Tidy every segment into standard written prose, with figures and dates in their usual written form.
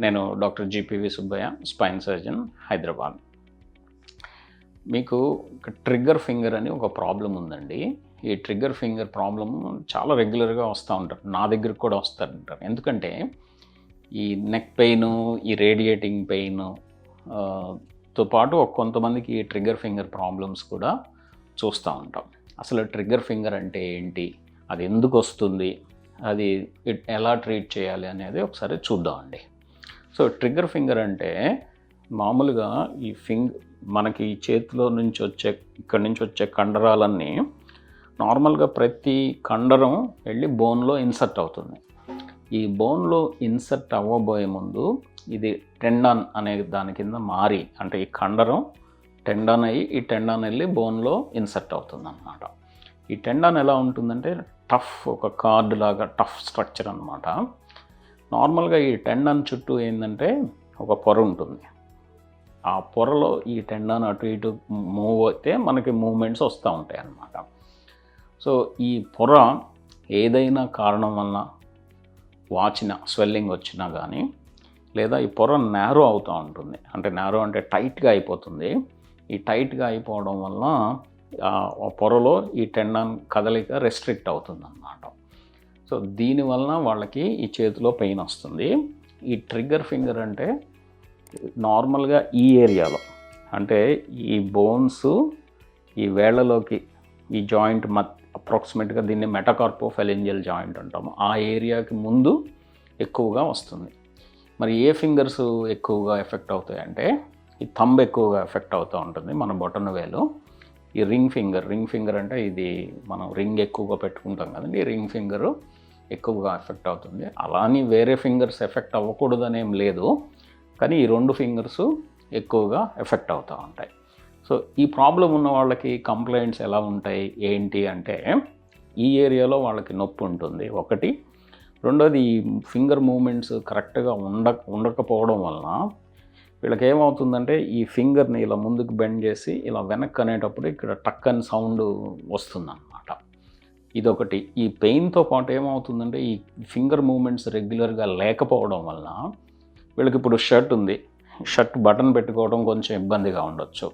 నేను doctor జీపీవి Subbaiah, spine surgeon, Hyderabad. మీకు trigger finger అని ఒక ప్రాబ్లం ఉందండి. ఈ ట్రిగ్గర్ ఫింగర్ ప్రాబ్లమ్ చాలా రెగ్యులర్గా వస్తూ ఉంటారు. నా దగ్గరికి కూడా వస్తారంటారు. ఎందుకంటే ఈ నెక్ పెయిన్, ఈ రేడియేటింగ్ పెయిన్ తో పాటు కొంతమందికి ఈ ట్రిగ్గర్ ఫింగర్ ప్రాబ్లమ్స్ కూడా చూస్తూ ఉంటాం. అసలు ట్రిగ్గర్ ఫింగర్ అంటే ఏంటి, అది ఎందుకు వస్తుంది, అది ఎలా ట్రీట్ చేయాలి అనేది ఒకసారి చూద్దామండి. సో ట్రిగ్గర్ ఫింగర్ అంటే మామూలుగా ఈ మనకి చేతిలో నుంచి ఇక్కడి నుంచి వచ్చే కండరాలన్నీ నార్మల్గా ప్రతి కండరం వెళ్ళి బోన్లో ఇన్సర్ట్ అవుతుంది. ఈ బోన్లో ఇన్సర్ట్ అవ్వబోయే ముందు ఇది టెండాన్ అనే దాని కింద మారి, అంటే ఈ కండరం టెండాన్ అయ్యి ఈ టెండాన్ వెళ్ళి బోన్లో ఇన్సర్ట్ అవుతుంది అన్నమాట. ఈ టెండాన్ ఎలా ఉంటుందంటే టఫ్, ఒక కార్డ్ లాగా టఫ్ స్ట్రక్చర్ అన్నమాట. నార్మల్గా ఈ టెండాన్ చుట్టూ ఏంటంటే ఒక పొర ఉంటుంది. ఆ పొరలో ఈ టెండాన్ అటు ఇటు మూవ్ అయితే మనకి మూమెంట్స్ వస్తూ ఉంటాయి అన్నమాట. సో ఈ పొర ఏదైనా కారణం వలన వాచిన, స్వెల్లింగ్ వచ్చినా కానీ, లేదా ఈ పొర నేరో అవుతూ ఉంటుంది. అంటే నేరో అంటే టైట్గా అయిపోతుంది. ఈ టైట్గా అయిపోవడం వలన ఆ పొరలో ఈ టెండాన్ కదలిక రెస్ట్రిక్ట్ అవుతుంది అన్నమాట. సో దీనివలన వాళ్ళకి ఈ చేతిలో పెయిన్ వస్తుంది. ఈ ట్రిగ్గర్ ఫింగర్ అంటే నార్మల్గా ఈ ఏరియాలో, అంటే ఈ బోన్స్ ఈ వేళ్ళలోకి ఈ జాయింట్ అప్రాక్సిమేట్గా దీన్ని మెటకార్పోఫెలింజియల్ జాయింట్ అంటాము. ఆ ఏరియాకి ముందు ఎక్కువగా వస్తుంది. మరి ఏ ఫింగర్స్ ఎక్కువగా ఎఫెక్ట్ అవుతాయి అంటే ఈ థంబ్ ఎక్కువగా ఎఫెక్ట్ అవుతూ ఉంటుంది, మన బొటన వేలు. ఈ రింగ్ ఫింగర్ అంటే ఇది మనం రింగ్ ఎక్కువగా పెట్టుకుంటాం కదండి, ఈ రింగ్ ఫింగరు ఎక్కువగా ఎఫెక్ట్ అవుతుంది. అలా అని వేరే ఫింగర్స్ ఎఫెక్ట్ అవ్వకూడదనేం లేదు, కానీ ఈ రెండు ఫింగర్స్ ఎక్కువగా ఎఫెక్ట్ అవుతూ ఉంటాయి. సో ఈ ప్రాబ్లం ఉన్న వాళ్ళకి కంప్లైంట్స్ ఎలా ఉంటాయి ఏంటి అంటే, ఈ ఏరియాలో వాళ్ళకి నొప్పి ఉంటుంది ఒకటి. రెండోది ఈ ఫింగర్ మూమెంట్స్ కరెక్ట్గా ఉండకపోవడం వలన వీళ్ళకి ఏమవుతుందంటే ఈ ఫింగర్ని ఇలా ముందుకు బెండ్ చేసి ఇలా వెనక్కి అనేటప్పుడు ఇక్కడ టక్ అని సౌండ్ వస్తుందన్నమాట. ఇదొకటి. ఈ పెయిన్తో పాటు ఏమవుతుందంటే ఈ ఫింగర్ మూమెంట్స్ రెగ్యులర్గా లేకపోవడం వలన వీళ్ళకి ఇప్పుడు షర్ట్ ఉంది, షర్ట్ బటన్ పెట్టుకోవడం కొంచెం ఇబ్బందిగా ఉండొచ్చు.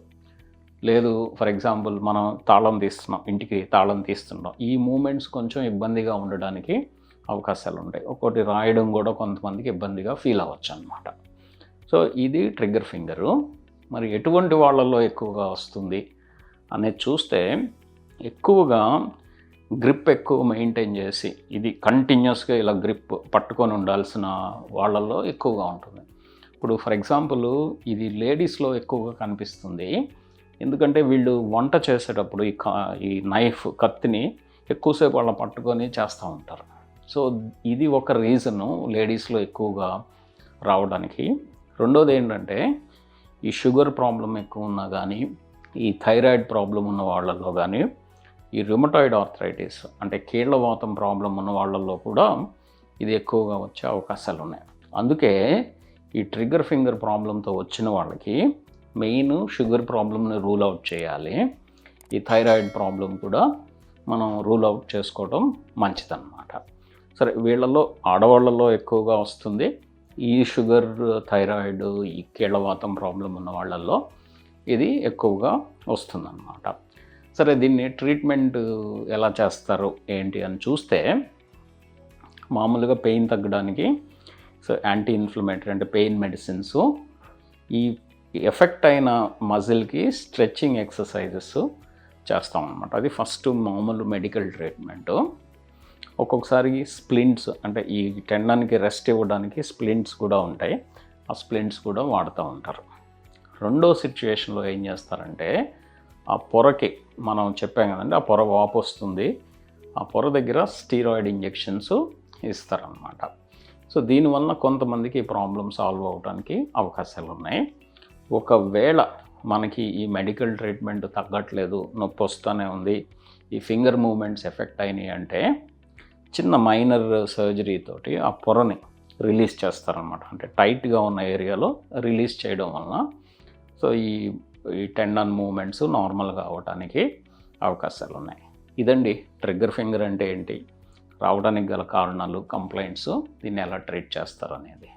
లేదు, ఫర్ ఎగ్జాంపుల్ మనం ఇంటికి తాళం తీస్తున్నాం, ఈ మూమెంట్స్ కొంచెం ఇబ్బందిగా ఉండడానికి అవకాశాలు ఉంటాయి. ఒకటి రాయడం కూడా కొంతమందికి ఇబ్బందిగా ఫీల్ అవ్వచ్చు అన్నమాట. సో ఇది ట్రిగ్గర్ ఫింగరు. మరి ఎటువంటి వాళ్ళల్లో ఎక్కువగా వస్తుంది అనేది చూస్తే, ఎక్కువగా గ్రిప్ ఎక్కువ మెయింటైన్ చేసి ఇది కంటిన్యూస్గా ఇలా గ్రిప్ పట్టుకొని ఉండాల్సిన వాళ్ళల్లో ఎక్కువగా ఉంటుంది. ఇప్పుడు ఫర్ ఎగ్జాంపుల్ ఇది లేడీస్లో ఎక్కువగా కనిపిస్తుంది. ఎందుకంటే వీళ్ళు వంట చేసేటప్పుడు ఈ కత్తిని ఎక్కువసేపు వాళ్ళ పట్టుకొని చేస్తూ ఉంటారు. సో ఇది ఒక రీజను లేడీస్లో ఎక్కువగా రావడానికి. రెండోది ఏంటంటే ఈ షుగర్ ప్రాబ్లం ఎక్కువ ఉన్నా కానీ, ఈ థైరాయిడ్ ప్రాబ్లం ఉన్న వాళ్ళల్లో కానీ, ఈ రుమటాయిడ్ ఆర్థరైటిస్ అంటే కీళ్ళవాతం ప్రాబ్లం ఉన్న వాళ్ళల్లో కూడా ఇది ఎక్కువగా వచ్చే అవకాశాలు ఉన్నాయి. అందుకే ఈ ట్రిగ్గర్ ఫింగర్ ప్రాబ్లంతో వచ్చిన వాళ్ళకి మెయిన్ షుగర్ ప్రాబ్లమ్ని రూల్ అవుట్ చేయాలి. ఈ థైరాయిడ్ ప్రాబ్లం కూడా మనం రూల్ అవుట్ చేసుకోవడం మంచిదన్నమాట. సరే, వీళ్ళలో ఆడవాళ్ళలో ఎక్కువగా వస్తుంది ఈ షుగర్, థైరాయిడ్, ఈ కీళ్ళవాతం ప్రాబ్లం ఉన్న వాళ్ళల్లో ఇది ఎక్కువగా వస్తుందన్నమాట. సరే, దీన్ని ట్రీట్మెంట్ ఎలా చేస్తారు ఏంటి అని చూస్తే, మామూలుగా పెయిన్ తగ్గడానికి యాంటీ ఇన్ఫ్లమేటరీ అంటే పెయిన్ మెడిసిన్స్, ఈ ఎఫెక్ట్ అయిన మజిల్కి స్ట్రెచ్చింగ్ ఎక్సర్సైజెస్ చేస్తాం అన్నమాట. అది ఫస్ట్ మామూలు మెడికల్ ట్రీట్మెంట్. ఒక్కొక్కసారి స్ప్లింట్స్ అంటే ఈ టెండాన్కి రెస్ట్ ఇవ్వడానికి స్ప్లింట్స్ కూడా ఉంటాయి, ఆ స్ప్లింట్స్ కూడా వాడుతూ ఉంటారు. రెండో సిచ్యువేషన్లో ఏం చేస్తారంటే, ఆ పొరకి మనం చెప్పాం కదండి, ఆ పొర వాపు వస్తుంది, ఆ పొర దగ్గర స్టీరాయిడ్ ఇంజెక్షన్స్ ఇస్తారనమాట. సో దీనివల్ల కొంతమందికి ఈ ప్రాబ్లమ్ సాల్వ్ అవడానికి అవకాశాలు ఉన్నాయి. ఒకవేళ మనకి ఈ మెడికల్ ట్రీట్మెంట్ తగ్గట్లేదు, నొప్పి వస్తూనే ఉంది, ఈ ఫింగర్ మూమెంట్స్ ఎఫెక్ట్ అయినాయి అంటే చిన్న మైనర్ సర్జరీ తోటి ఆ పొరని రిలీజ్ చేస్తారనమాట. అంటే టైట్గా ఉన్న ఏరియాలో రిలీజ్ చేయడం వలన సో ఈ టెండాన్ మూమెంట్స్ నార్మల్గా అవ్వడానికి అవకాశాలు ఉన్నాయి. ఇదండి ట్రిగ్గర్ ఫింగర్ అంటే ఏంటి, రావడానికి గల కారణాలు, కంప్లైంట్స్, దీన్ని ఎలా ట్రీట్ చేస్తారు అనేది.